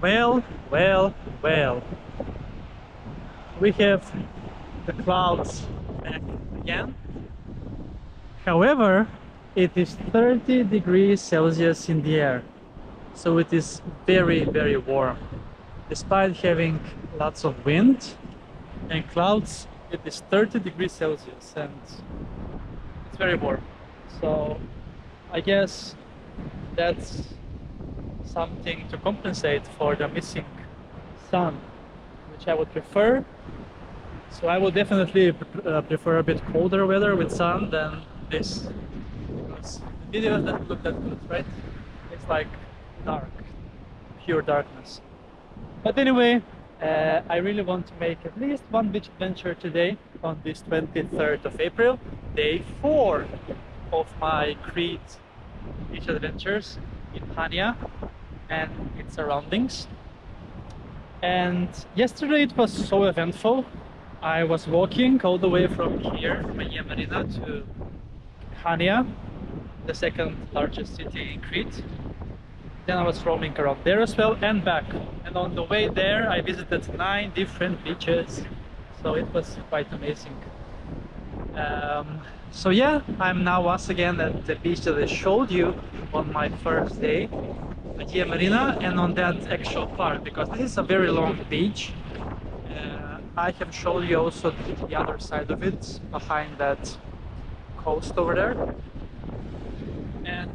Well, well, well. We have the clouds back again. However, it is 30 degrees Celsius in the air, so it is very, very warm. Despite having lots of wind and clouds, it is 30 degrees Celsius and it's very warm. So I guess that's something to compensate for the missing sun, which I would prefer. So I would definitely prefer a bit colder weather with sun than this, because the video doesn't look that good, right? It's like dark, pure darkness. But anyway, I really want to make at least one beach adventure today on this 23rd of April, day 4 of my Crete beach adventures in Hania and its surroundings. And yesterday it was so eventful. I was walking all the way from here, from Agia Marina to Hania, the second largest city in Crete. Then I was roaming around there as well and back. And on the way there I visited 9 different beaches. So it was quite amazing. So yeah, I'm now once again at the beach that I showed you on my first day, Agia Marina, and on that actual part, because this is a very long beach. I have showed you also the other side of it, behind that coast over there. And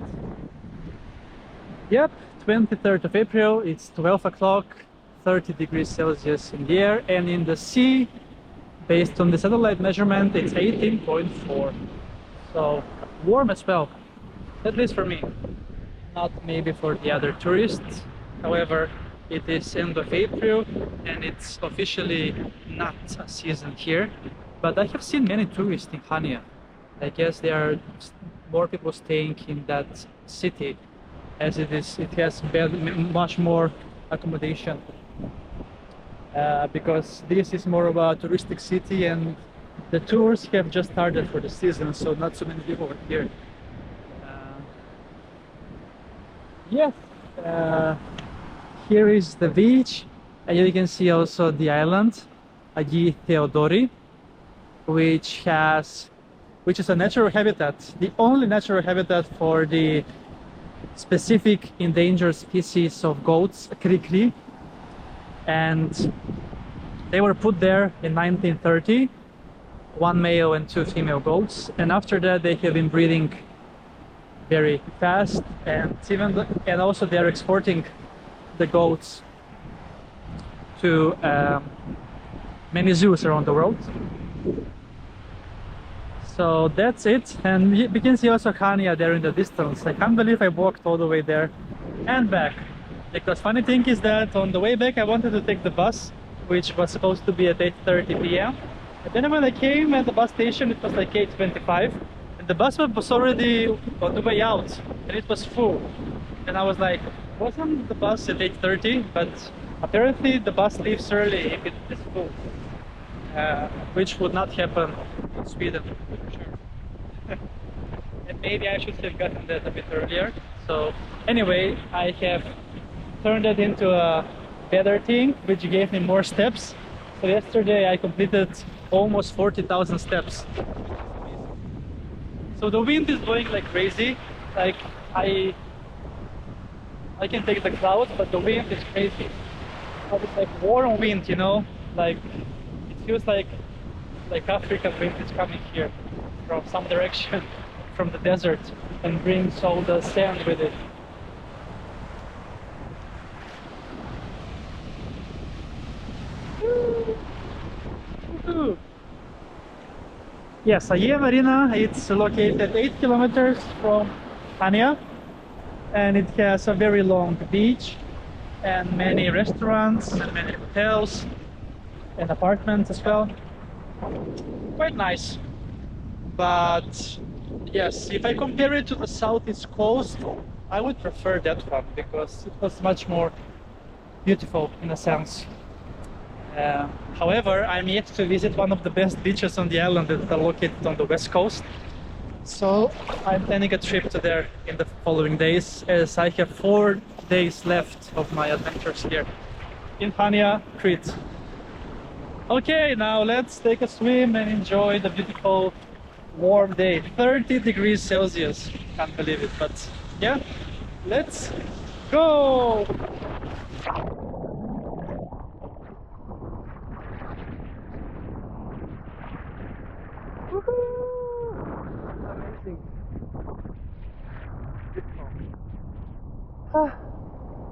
yep, 23rd of April, it's 12 o'clock, 30 degrees Celsius in the air, and in the sea, based on the satellite measurement, it's 18.4. So warm as well, at least for me. Not maybe for the other tourists. However, it is end of April and it's officially not a season here. But I have seen many tourists in Hania. I guess there are more people staying in that city, as it has much more accommodation. Because this is more of a touristic city and the tours have just started for the season, so not so many people are here. Yes, here is the beach, and you can see also the island, Agi Theodori, which is a natural habitat, the only natural habitat for the specific endangered species of goats, Crete, and they were put there in 1930, 1 male and 2 female goats, and after that they have been breeding very fast, and and also they are exporting the goats to many zoos around the world. So that's it, and we can see also Hania there in the distance. I can't believe I walked all the way there and back, because funny thing is that on the way back I wanted to take the bus, which was supposed to be at 8:30 p.m. and then when I came at the bus station it was like 8:25. The bus was already on the way out and it was full, and I was like, wasn't the bus at 8:30? But apparently the bus leaves early if it is full, which would not happen in Sweden for sure. And maybe I should have gotten that a bit earlier. So anyway, I have turned it into a better thing, which gave me more steps. So yesterday I completed almost 40,000 steps. So the wind is blowing like crazy. Like I can take the clouds, but the wind is crazy. But it's like warm wind, you know. Like it feels like African wind is coming here from some direction, from the desert, and brings all the sand with it. Woo-hoo. Yes, Agia Marina, it's located 8 kilometers from Hania, and it has a very long beach and many restaurants and many hotels and apartments as well. Quite nice. But yes, if I compare it to the southeast coast, I would prefer that one because it was much more beautiful in a sense. However, I'm yet to visit one of the best beaches on the island that are located on the west coast. So I'm planning a trip to there in the following days, as I have 4 days left of my adventures here in Hania, Crete. Okay, now let's take a swim and enjoy the beautiful warm day. 30 degrees Celsius. Can't believe it, but yeah, let's go! Amazing.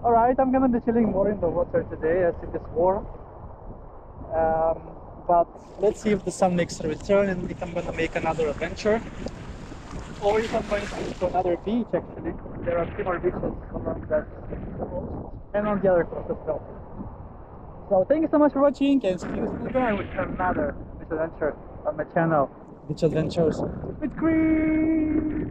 Alright, I'm gonna be chilling more in the water today as it is warm. But let's see if the sun makes a return and if I'm gonna make another adventure. Or if I'm going to another beach actually. There are 2 more beaches along that coast and on the other coast as well. So thank you so much for watching, and see you soon again with another beach adventure on my channel, Beach Adventures with Creed.